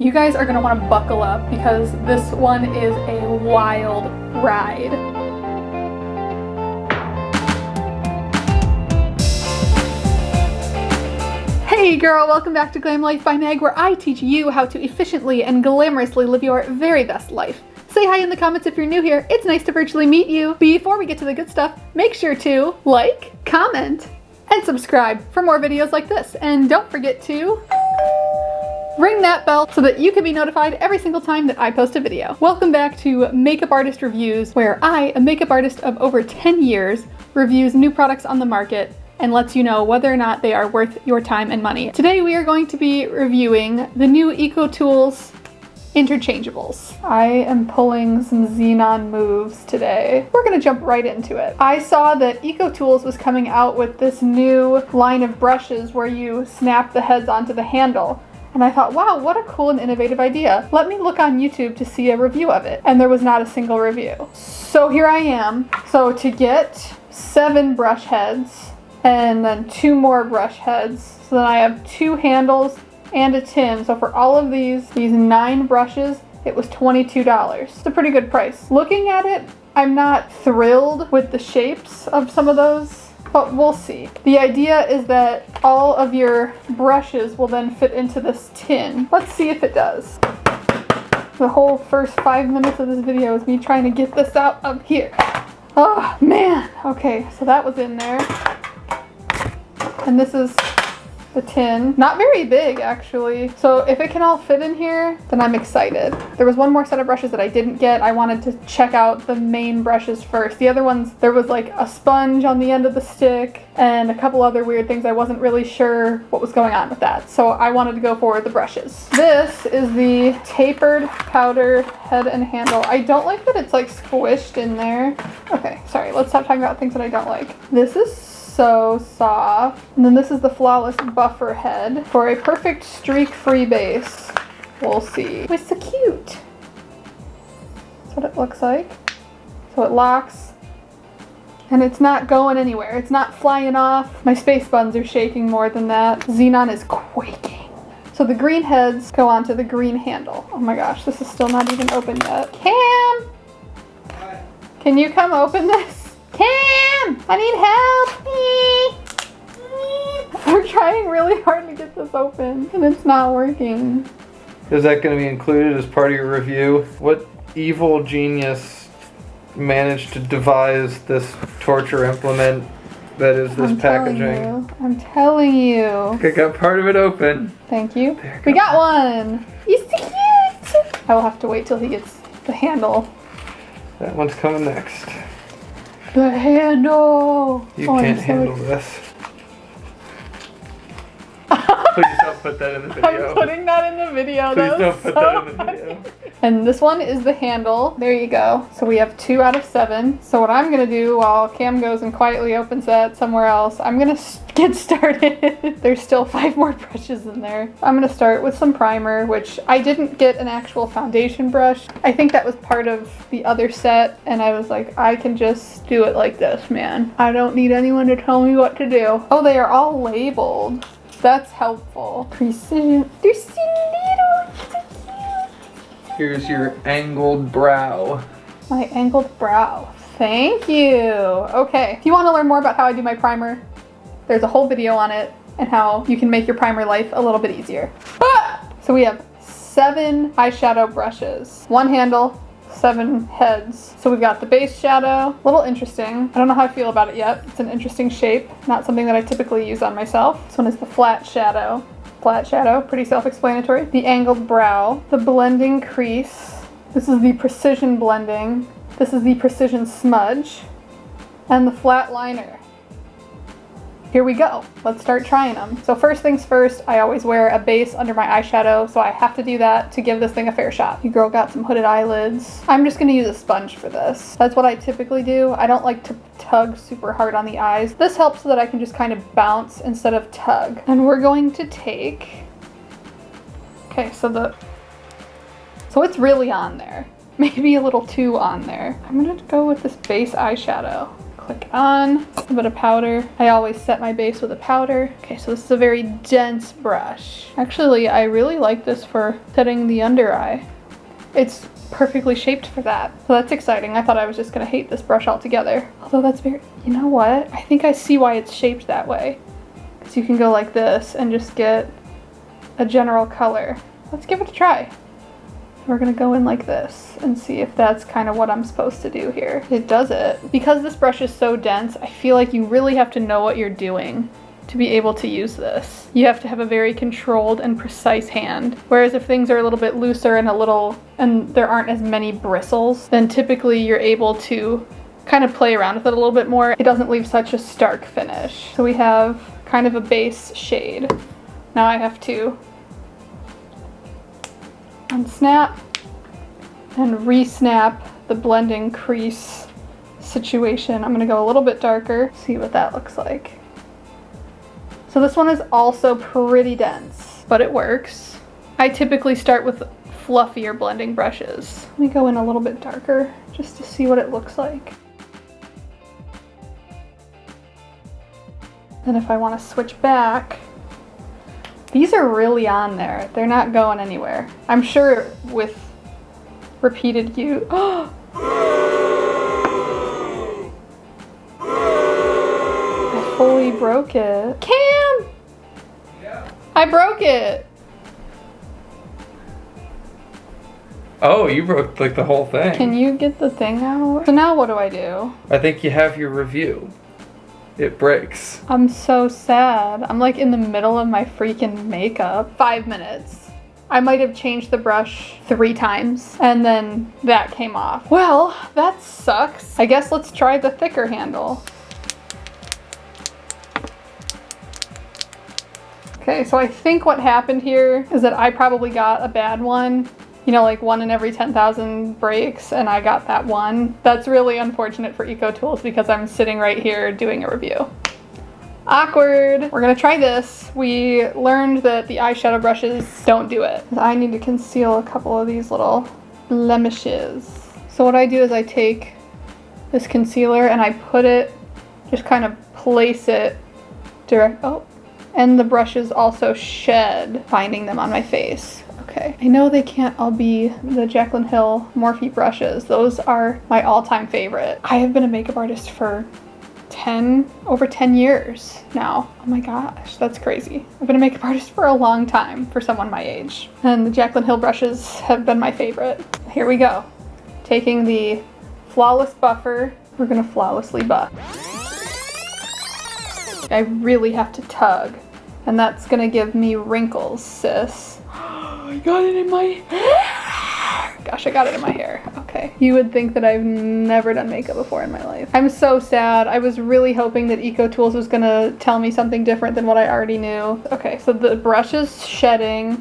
You guys are gonna wanna buckle up because this one is a wild ride. Hey girl, welcome back to Glam Life by Meg, where I teach you how to efficiently and glamorously live your very best life. Say hi in the comments if you're new here. It's nice to virtually meet you. Before we get to the good stuff, make sure to like, comment, and subscribe for more videos like this. And don't forget to ring that bell so that you can be notified every single time that I post a video. Welcome back to Makeup Artist Reviews, where I, a makeup artist of over 10 years, reviews new products on the market and lets you know whether or not they are worth your time and money. Today we are going to be reviewing the new Ecotools Interchangeables. I am pulling some Xenon moves today. We're gonna jump right into it. I saw that Ecotools was coming out with this new line of brushes where you snap the heads onto the handle. And I thought, wow, what a cool and innovative idea. Let me look on YouTube to see a review of it. And there was not a single review. So here I am. So to get 7 brush heads and then 2 more brush heads, so then I have 2 handles and a tin. So for all of these 9 brushes, it was $22. It's a pretty good price. Looking at it, I'm not thrilled with the shapes of some of those, but we'll see. The idea is that all of your brushes will then fit into this tin. Let's see if it does. The whole first 5 minutes of this video is me trying to get this out of here. Oh man. Okay, so that was in there. And this is the tin. Not very big, actually. So if it can all fit in here, then I'm excited. There was one more set of brushes that I didn't get. I wanted to check out the main brushes first. The other ones, there was like a sponge on the end of the stick and a couple other weird things. I wasn't really sure what was going on with that. So I wanted to go for the brushes. This is the tapered powder head and handle. I don't like that it's like squished in there. Okay, sorry. Let's stop talking about things that I don't like. This is so soft. And then this is the Flawless Buffer Head for a perfect streak-free base. We'll see. It's so cute. That's what it looks like. So it locks and it's not going anywhere. It's not flying off. My space buttons are shaking more than that. Xenon is quaking. So the green heads go onto the green handle. Oh my gosh, this is still not even open yet. Cam! Hi. Can you come open this? Cam! I need help! We're trying really hard to get this open and it's not working. Is that going to be included as part of your review? What evil genius managed to devise this torture implement that is this packaging? I'm telling you. I got part of it open. Thank you. We got one! He's so cute! I will have to wait till he gets the handle. That one's coming next. The handle! You can't handle this. Please don't put that in the video. I'm putting that in the video. Please don't put that in the video. And this one is the handle. There you go. So we have 2 out of 7. So what I'm gonna do while Cam goes and quietly opens that somewhere else, I'm gonna get started. There's still 5 more brushes in there. I'm gonna start with some primer, which I didn't get an actual foundation brush. I think that was part of the other set, and I was like, I can just do it like this, man. I don't need anyone to tell me what to do. Oh, they are all labeled. That's helpful. Precision. They're so little. So cute. Here's your angled brow. My angled brow. Thank you. Okay. If you want to learn more about how I do my primer, there's a whole video on it and how you can make your primer life a little bit easier. So we have 7 eyeshadow brushes. 1 handle, 7 heads. So we've got the base shadow, a little interesting. I don't know how I feel about it yet. It's an interesting shape, not something that I typically use on myself. This one is the flat shadow. Flat shadow, pretty self-explanatory. The angled brow, the blending crease. This is the precision blending. This is the precision smudge, and the flat liner. Here we go. Let's start trying them. So first things first, I always wear a base under my eyeshadow, so I have to do that to give this thing a fair shot. You girl got some hooded eyelids. I'm just gonna use a sponge for this. That's what I typically do. I don't like to tug super hard on the eyes. This helps so that I can just kind of bounce instead of tug. And we're going to take, okay, so it's really on there. Maybe a little too on there. I'm gonna go with this base eyeshadow. Click on. A bit of powder. I always set my base with a powder. Okay, so this is a very dense brush. Actually, I really like this for setting the under eye. It's perfectly shaped for that. So that's exciting. I thought I was just gonna hate this brush altogether. Although that's very, you know what? I think I see why it's shaped that way. Because you can go like this and just get a general color. Let's give it a try. We're gonna go in like this and see if that's kind of what I'm supposed to do here. It does it. Because this brush is so dense, I feel like you really have to know what you're doing to be able to use this. You have to have a very controlled and precise hand. Whereas if things are a little bit looser and there aren't as many bristles, then typically you're able to kind of play around with it a little bit more. It doesn't leave such a stark finish. So we have kind of a base shade. Now I have to unsnap and re-snap the blending crease situation. I'm gonna go a little bit darker, see what that looks like. So this one is also pretty dense, but it works. I typically start with fluffier blending brushes. Let me go in a little bit darker just to see what it looks like. Then if I want to switch back, these are really on there. They're not going anywhere. I'm sure with repeated use. I fully broke it. Cam! Yeah. I broke it. Oh, you broke like the whole thing. Can you get the thing out? So now what do I do? I think you have your review. It breaks. I'm so sad. I'm like in the middle of my freaking makeup. 5 minutes. I might have changed the brush 3 times and then that came off. Well, that sucks. I guess let's try the thicker handle. Okay, so I think what happened here is that I probably got a bad one. You know, like 1 in every 10,000 breaks, and I got that one. That's really unfortunate for Ecotools because I'm sitting right here doing a review. Awkward. We're gonna try this. We learned that the eyeshadow brushes don't do it. I need to conceal a couple of these little blemishes. So what I do is I take this concealer and I put it, just kind of place it direct, and the brushes also shed, finding them on my face. Okay, I know they can't all be the Jaclyn Hill Morphe brushes. Those are my all-time favorite. I have been a makeup artist for over 10 years now. Oh my gosh, that's crazy. I've been a makeup artist for a long time for someone my age. And the Jaclyn Hill brushes have been my favorite. Here we go. Taking the Flawless Buffer, we're gonna flawlessly buff. I really have to tug, and that's gonna give me wrinkles, sis. I got it in my hair. Gosh, I got it in my hair. Okay. You would think that I've never done makeup before in my life. I'm so sad. I was really hoping that Ecotools was gonna tell me something different than what I already knew. Okay, so the brush is shedding.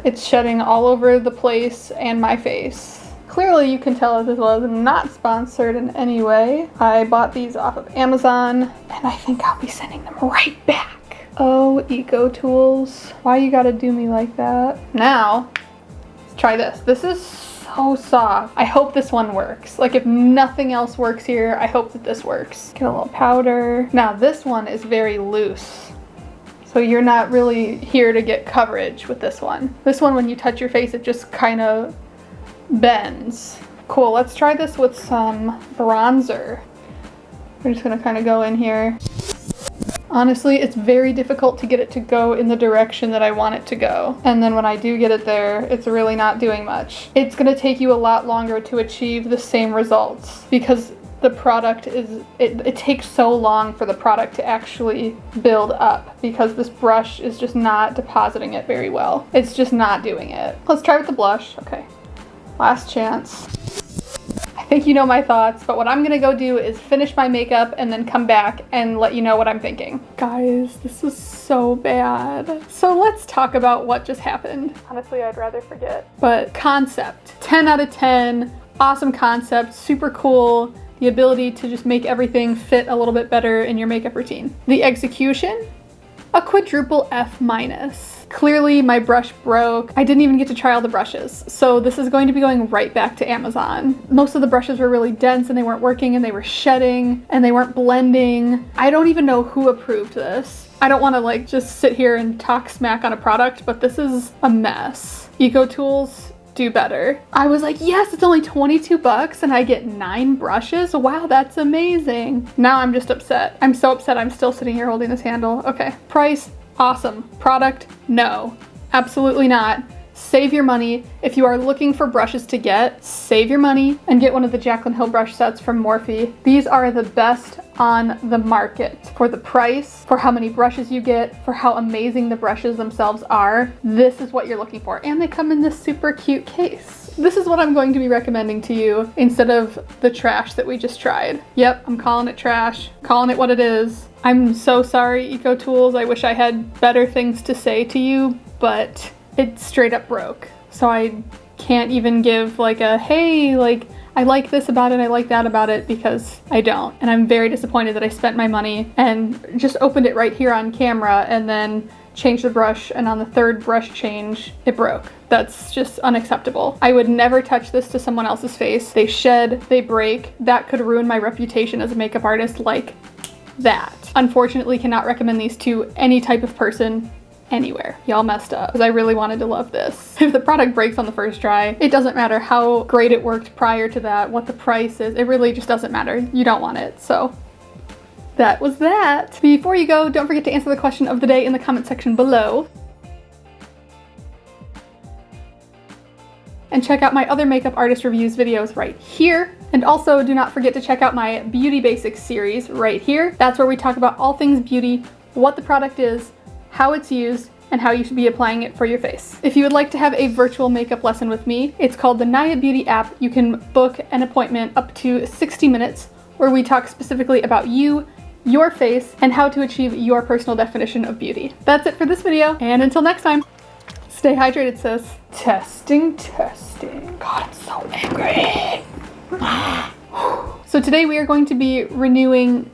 It's shedding all over the place and my face. Clearly you can tell that this was not sponsored in any way. I bought these off of Amazon and I think I'll be sending them right back. Oh, Ecotools, why you gotta do me like that? Now, let's try this. This is so soft. I hope this one works. Like if nothing else works here, I hope that this works. Get a little powder. Now this one is very loose. So you're not really here to get coverage with this one. This one, when you touch your face, it just kind of bends. Cool, let's try this with some bronzer. We're just gonna kind of go in here. Honestly, it's very difficult to get it to go in the direction that I want it to go. And then when I do get it there, it's really not doing much. It's gonna take you a lot longer to achieve the same results because the product it takes so long for the product to actually build up because this brush is just not depositing it very well. It's just not doing it. Let's try with the blush. Okay, last chance. I think you know my thoughts, but what I'm gonna go do is finish my makeup and then come back and let you know what I'm thinking. Guys, this is so bad. So let's talk about what just happened. Honestly, I'd rather forget. But concept, 10 out of 10, awesome concept, super cool. The ability to just make everything fit a little bit better in your makeup routine. The execution, a quadruple F minus. Clearly my brush broke. I didn't even get to try all the brushes. So this is going to be going right back to Amazon. Most of the brushes were really dense and they weren't working and they were shedding and they weren't blending. I don't even know who approved this. I don't want to like just sit here and talk smack on a product, but this is a mess. Ecotools, do better. I was like, yes, it's only 22 bucks and I get 9 brushes. Wow, that's amazing. Now I'm just upset. I'm so upset I'm still sitting here holding this handle. Okay, price, awesome. Product, no, absolutely not. Save your money. If you are looking for brushes to get, save your money and get one of the Jaclyn Hill brush sets from Morphe. These are the best on the market for the price, for how many brushes you get, for how amazing the brushes themselves are. This is what you're looking for. And they come in this super cute case. This is what I'm going to be recommending to you instead of the trash that we just tried. Yep, I'm calling it trash, calling it what it is. I'm so sorry, Ecotools. I wish I had better things to say to you, but it straight up broke. So I can't even give like a, hey, like, I like this about it, I like that about it, because I don't. And I'm very disappointed that I spent my money and just opened it right here on camera and then changed the brush, and on the third brush change, it broke. That's just unacceptable. I would never touch this to someone else's face. They shed, they break. That could ruin my reputation as a makeup artist like that. Unfortunately, cannot recommend these to any type of person anywhere. Y'all messed up, because I really wanted to love this. If the product breaks on the first try, it doesn't matter how great it worked prior to that, what the price is, it really just doesn't matter. You don't want it, so that was that. Before you go, don't forget to answer the question of the day in the comment section below. And check out my other makeup artist reviews videos right here. And also do not forget to check out my Beauty Basics series right here. That's where we talk about all things beauty, what the product is, how it's used, and how you should be applying it for your face. If you would like to have a virtual makeup lesson with me, it's called the Naya Beauty app. You can book an appointment up to 60 minutes where we talk specifically about you, your face, and how to achieve your personal definition of beauty. That's it for this video, and until next time, stay hydrated, sis. Testing, testing. God, I'm so angry. So today we are going to be renewing,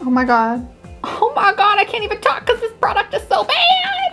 oh my god, I can't even talk because this product is so bad.